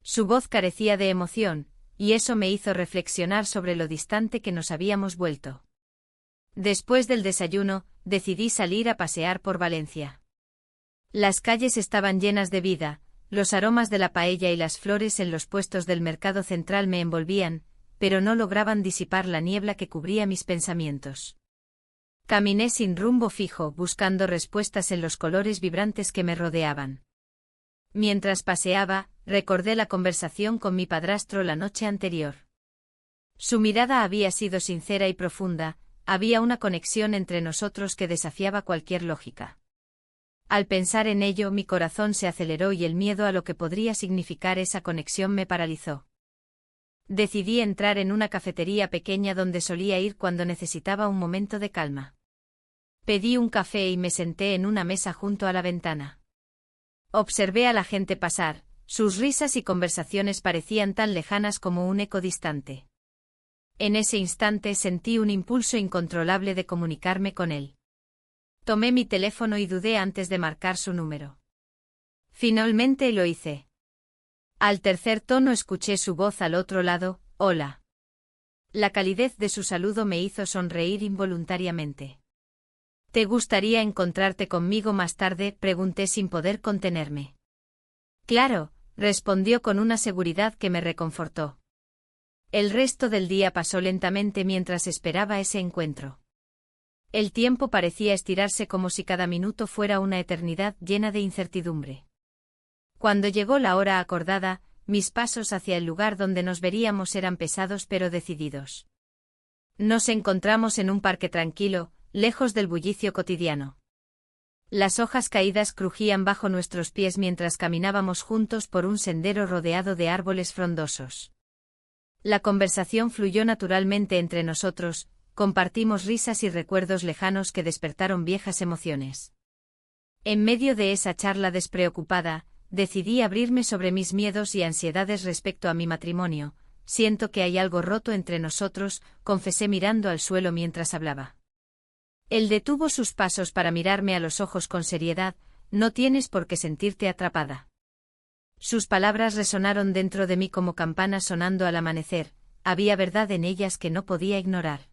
Su voz carecía de emoción, y eso me hizo reflexionar sobre lo distante que nos habíamos vuelto. Después del desayuno, decidí salir a pasear por Valencia. Las calles estaban llenas de vida, los aromas de la paella y las flores en los puestos del mercado central me envolvían, pero no lograban disipar la niebla que cubría mis pensamientos. Caminé sin rumbo fijo, buscando respuestas en los colores vibrantes que me rodeaban. Mientras paseaba, recordé la conversación con mi padrastro la noche anterior. Su mirada había sido sincera y profunda, había una conexión entre nosotros que desafiaba cualquier lógica. Al pensar en ello, mi corazón se aceleró y el miedo a lo que podría significar esa conexión me paralizó. Decidí entrar en una cafetería pequeña donde solía ir cuando necesitaba un momento de calma. Pedí un café y me senté en una mesa junto a la ventana. Observé a la gente pasar, sus risas y conversaciones parecían tan lejanas como un eco distante. En ese instante sentí un impulso incontrolable de comunicarme con él. Tomé mi teléfono y dudé antes de marcar su número. Finalmente lo hice. Al tercer tono escuché su voz al otro lado: «Hola». La calidez de su saludo me hizo sonreír involuntariamente. «¿Te gustaría encontrarte conmigo más tarde?», pregunté sin poder contenerme. «Claro», respondió con una seguridad que me reconfortó. El resto del día pasó lentamente mientras esperaba ese encuentro. El tiempo parecía estirarse como si cada minuto fuera una eternidad llena de incertidumbre. Cuando llegó la hora acordada, mis pasos hacia el lugar donde nos veríamos eran pesados pero decididos. Nos encontramos en un parque tranquilo, lejos del bullicio cotidiano. Las hojas caídas crujían bajo nuestros pies mientras caminábamos juntos por un sendero rodeado de árboles frondosos. La conversación fluyó naturalmente entre nosotros, compartimos risas y recuerdos lejanos que despertaron viejas emociones. En medio de esa charla despreocupada, decidí abrirme sobre mis miedos y ansiedades respecto a mi matrimonio. «Siento que hay algo roto entre nosotros», confesé mirando al suelo mientras hablaba. Él detuvo sus pasos para mirarme a los ojos con seriedad. «No tienes por qué sentirte atrapada». Sus palabras resonaron dentro de mí como campanas sonando al amanecer, había verdad en ellas que no podía ignorar.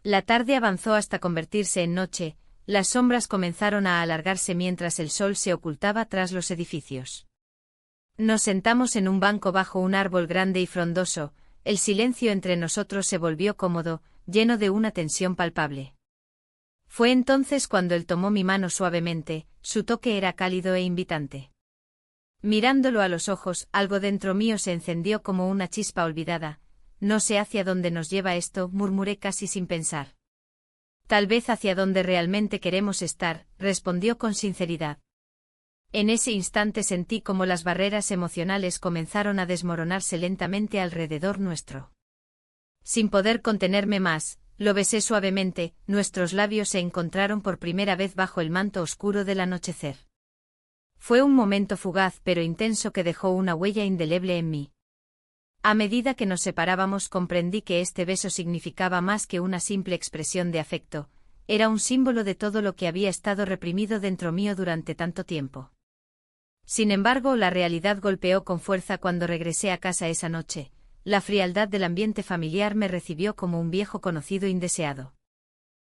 La tarde avanzó hasta convertirse en noche, las sombras comenzaron a alargarse mientras el sol se ocultaba tras los edificios. Nos sentamos en un banco bajo un árbol grande y frondoso, el silencio entre nosotros se volvió cómodo, lleno de una tensión palpable. Fue entonces cuando él tomó mi mano suavemente, su toque era cálido e invitante. Mirándolo a los ojos, algo dentro mío se encendió como una chispa olvidada. «No sé hacia dónde nos lleva esto», murmuré casi sin pensar. «Tal vez hacia donde realmente queremos estar», respondió con sinceridad. En ese instante sentí como las barreras emocionales comenzaron a desmoronarse lentamente alrededor nuestro. Sin poder contenerme más, lo besé suavemente, nuestros labios se encontraron por primera vez bajo el manto oscuro del anochecer. Fue un momento fugaz pero intenso que dejó una huella indeleble en mí. A medida que nos separábamos comprendí que este beso significaba más que una simple expresión de afecto, era un símbolo de todo lo que había estado reprimido dentro mío durante tanto tiempo. Sin embargo, la realidad golpeó con fuerza cuando regresé a casa esa noche. La frialdad del ambiente familiar me recibió como un viejo conocido indeseado.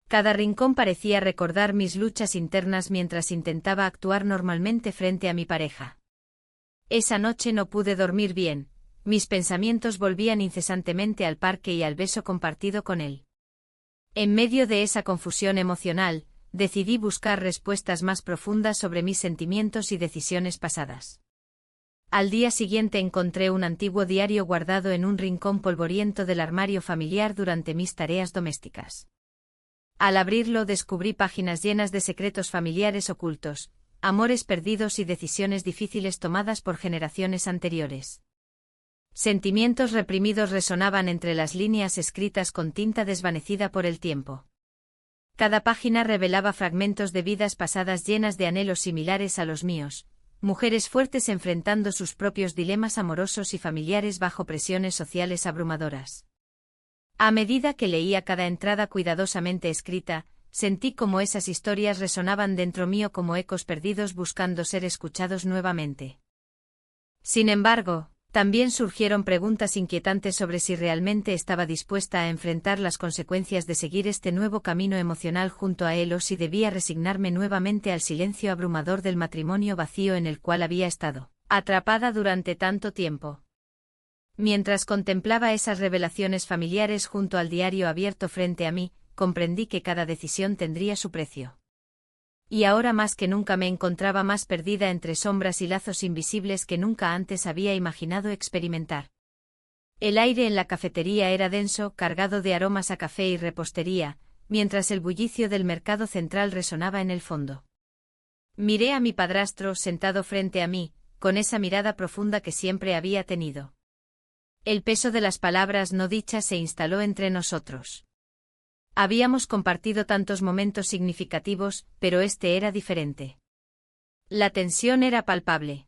Cada rincón parecía recordar mis luchas internas mientras intentaba actuar normalmente frente a mi pareja. Esa noche no pude dormir bien, mis pensamientos volvían incesantemente al parque y al beso compartido con él. En medio de esa confusión emocional, decidí buscar respuestas más profundas sobre mis sentimientos y decisiones pasadas. Al día siguiente encontré un antiguo diario guardado en un rincón polvoriento del armario familiar durante mis tareas domésticas. Al abrirlo descubrí páginas llenas de secretos familiares ocultos, amores perdidos y decisiones difíciles tomadas por generaciones anteriores. Sentimientos reprimidos resonaban entre las líneas escritas con tinta desvanecida por el tiempo. Cada página revelaba fragmentos de vidas pasadas llenas de anhelos similares a los míos, mujeres fuertes enfrentando sus propios dilemas amorosos y familiares bajo presiones sociales abrumadoras. A medida que leía cada entrada cuidadosamente escrita, sentí cómo esas historias resonaban dentro mío como ecos perdidos buscando ser escuchados nuevamente. Sin embargo, también surgieron preguntas inquietantes sobre si realmente estaba dispuesta a enfrentar las consecuencias de seguir este nuevo camino emocional junto a él o si debía resignarme nuevamente al silencio abrumador del matrimonio vacío en el cual había estado atrapada durante tanto tiempo. Mientras contemplaba esas revelaciones familiares junto al diario abierto frente a mí, comprendí que cada decisión tendría su precio. Y ahora más que nunca me encontraba más perdida entre sombras y lazos invisibles que nunca antes había imaginado experimentar. El aire en la cafetería era denso, cargado de aromas a café y repostería, mientras el bullicio del mercado central resonaba en el fondo. Miré a mi padrastro sentado frente a mí, con esa mirada profunda que siempre había tenido. El peso de las palabras no dichas se instaló entre nosotros. Habíamos compartido tantos momentos significativos, pero este era diferente. La tensión era palpable.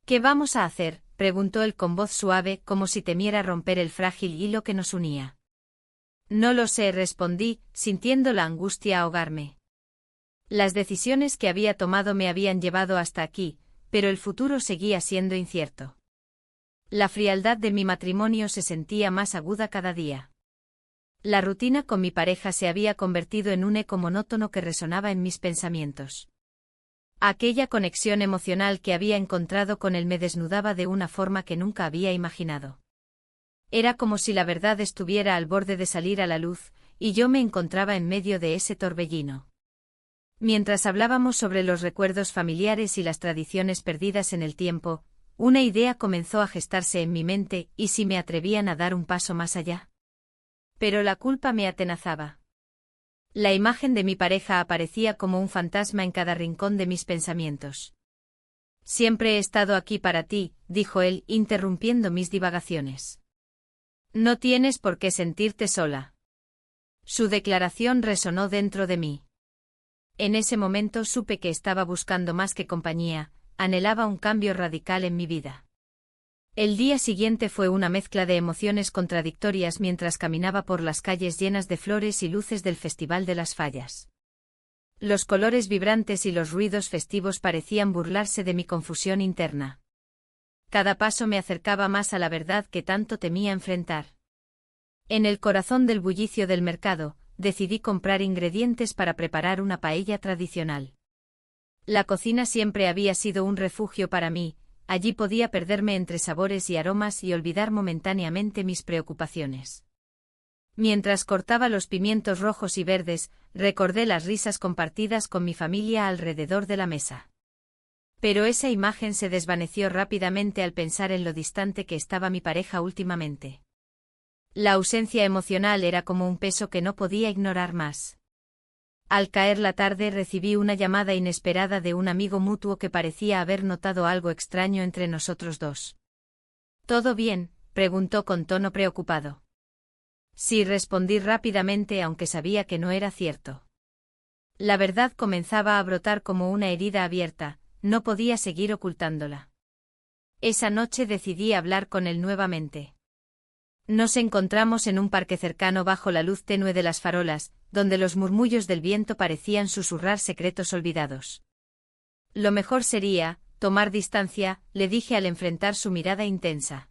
¿Qué vamos a hacer?, preguntó él con voz suave, como si temiera romper el frágil hilo que nos unía. No lo sé, respondí, sintiendo la angustia ahogarme. Las decisiones que había tomado me habían llevado hasta aquí, pero el futuro seguía siendo incierto. La frialdad de mi matrimonio se sentía más aguda cada día. La rutina con mi pareja se había convertido en un eco monótono que resonaba en mis pensamientos. Aquella conexión emocional que había encontrado con él me desnudaba de una forma que nunca había imaginado. Era como si la verdad estuviera al borde de salir a la luz, y yo me encontraba en medio de ese torbellino. Mientras hablábamos sobre los recuerdos familiares y las tradiciones perdidas en el tiempo, una idea comenzó a gestarse en mi mente, ¿y si me atrevían a dar un paso más allá? Pero la culpa me atenazaba. La imagen de mi pareja aparecía como un fantasma en cada rincón de mis pensamientos. Siempre he estado aquí para ti, dijo él, interrumpiendo mis divagaciones. No tienes por qué sentirte sola. Su declaración resonó dentro de mí. En ese momento supe que estaba buscando más que compañía, anhelaba un cambio radical en mi vida. El día siguiente fue una mezcla de emociones contradictorias mientras caminaba por las calles llenas de flores y luces del Festival de las Fallas. Los colores vibrantes y los ruidos festivos parecían burlarse de mi confusión interna. Cada paso me acercaba más a la verdad que tanto temía enfrentar. En el corazón del bullicio del mercado, decidí comprar ingredientes para preparar una paella tradicional. La cocina siempre había sido un refugio para mí. Allí podía perderme entre sabores y aromas y olvidar momentáneamente mis preocupaciones. Mientras cortaba los pimientos rojos y verdes, recordé las risas compartidas con mi familia alrededor de la mesa. Pero esa imagen se desvaneció rápidamente al pensar en lo distante que estaba mi pareja últimamente. La ausencia emocional era como un peso que no podía ignorar más. Al caer la tarde recibí una llamada inesperada de un amigo mutuo que parecía haber notado algo extraño entre nosotros dos. ¿Todo bien?, preguntó con tono preocupado. Sí, respondí rápidamente aunque sabía que no era cierto. La verdad comenzaba a brotar como una herida abierta, no podía seguir ocultándola. Esa noche decidí hablar con él nuevamente. Nos encontramos en un parque cercano bajo la luz tenue de las farolas, donde los murmullos del viento parecían susurrar secretos olvidados. Lo mejor sería tomar distancia, le dije al enfrentar su mirada intensa.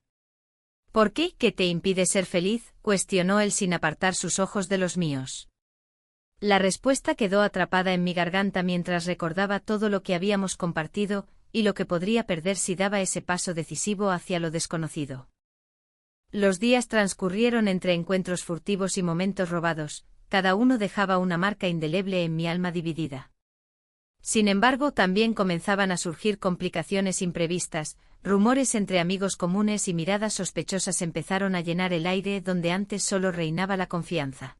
¿Por qué? ¿Qué te impide ser feliz?, cuestionó él sin apartar sus ojos de los míos. La respuesta quedó atrapada en mi garganta mientras recordaba todo lo que habíamos compartido, y lo que podría perder si daba ese paso decisivo hacia lo desconocido. Los días transcurrieron entre encuentros furtivos y momentos robados, cada uno dejaba una marca indeleble en mi alma dividida. Sin embargo, también comenzaban a surgir complicaciones imprevistas, rumores entre amigos comunes y miradas sospechosas empezaron a llenar el aire donde antes solo reinaba la confianza.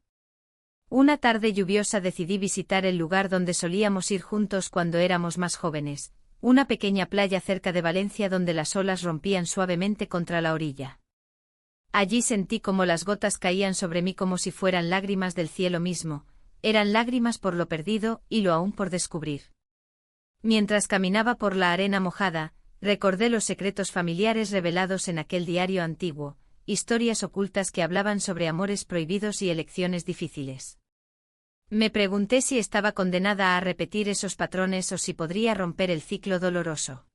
Una tarde lluviosa decidí visitar el lugar donde solíamos ir juntos cuando éramos más jóvenes, una pequeña playa cerca de Valencia donde las olas rompían suavemente contra la orilla. Allí sentí como las gotas caían sobre mí como si fueran lágrimas del cielo mismo, eran lágrimas por lo perdido y lo aún por descubrir. Mientras caminaba por la arena mojada, recordé los secretos familiares revelados en aquel diario antiguo, historias ocultas que hablaban sobre amores prohibidos y elecciones difíciles. Me pregunté si estaba condenada a repetir esos patrones o si podría romper el ciclo doloroso.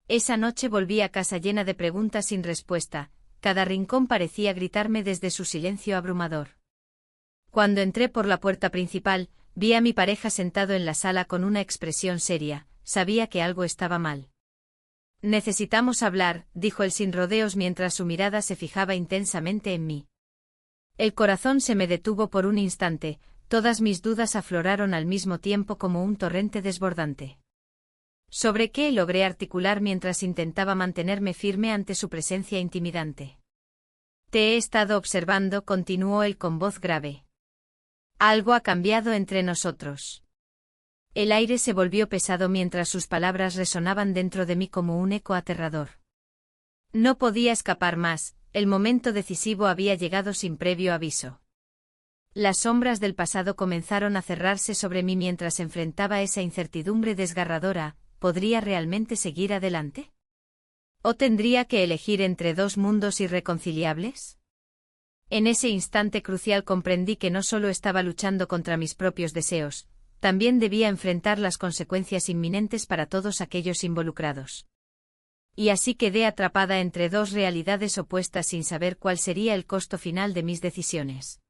Esa noche volví a casa llena de preguntas sin respuesta, cada rincón parecía gritarme desde su silencio abrumador. Cuando entré por la puerta principal, vi a mi pareja sentado en la sala con una expresión seria, sabía que algo estaba mal. Necesitamos hablar, dijo él sin rodeos mientras su mirada se fijaba intensamente en mí. El corazón se me detuvo por un instante, todas mis dudas afloraron al mismo tiempo como un torrente desbordante. ¿Sobre qué logré articular mientras intentaba mantenerme firme ante su presencia intimidante? Te he estado observando, continuó él con voz grave. Algo ha cambiado entre nosotros. El aire se volvió pesado mientras sus palabras resonaban dentro de mí como un eco aterrador. No podía escapar más, el momento decisivo había llegado sin previo aviso. Las sombras del pasado comenzaron a cerrarse sobre mí mientras enfrentaba esa incertidumbre desgarradora, ¿podría realmente seguir adelante? ¿O tendría que elegir entre dos mundos irreconciliables? En ese instante crucial comprendí que no solo estaba luchando contra mis propios deseos, también debía enfrentar las consecuencias inminentes para todos aquellos involucrados. Y así quedé atrapada entre dos realidades opuestas sin saber cuál sería el costo final de mis decisiones.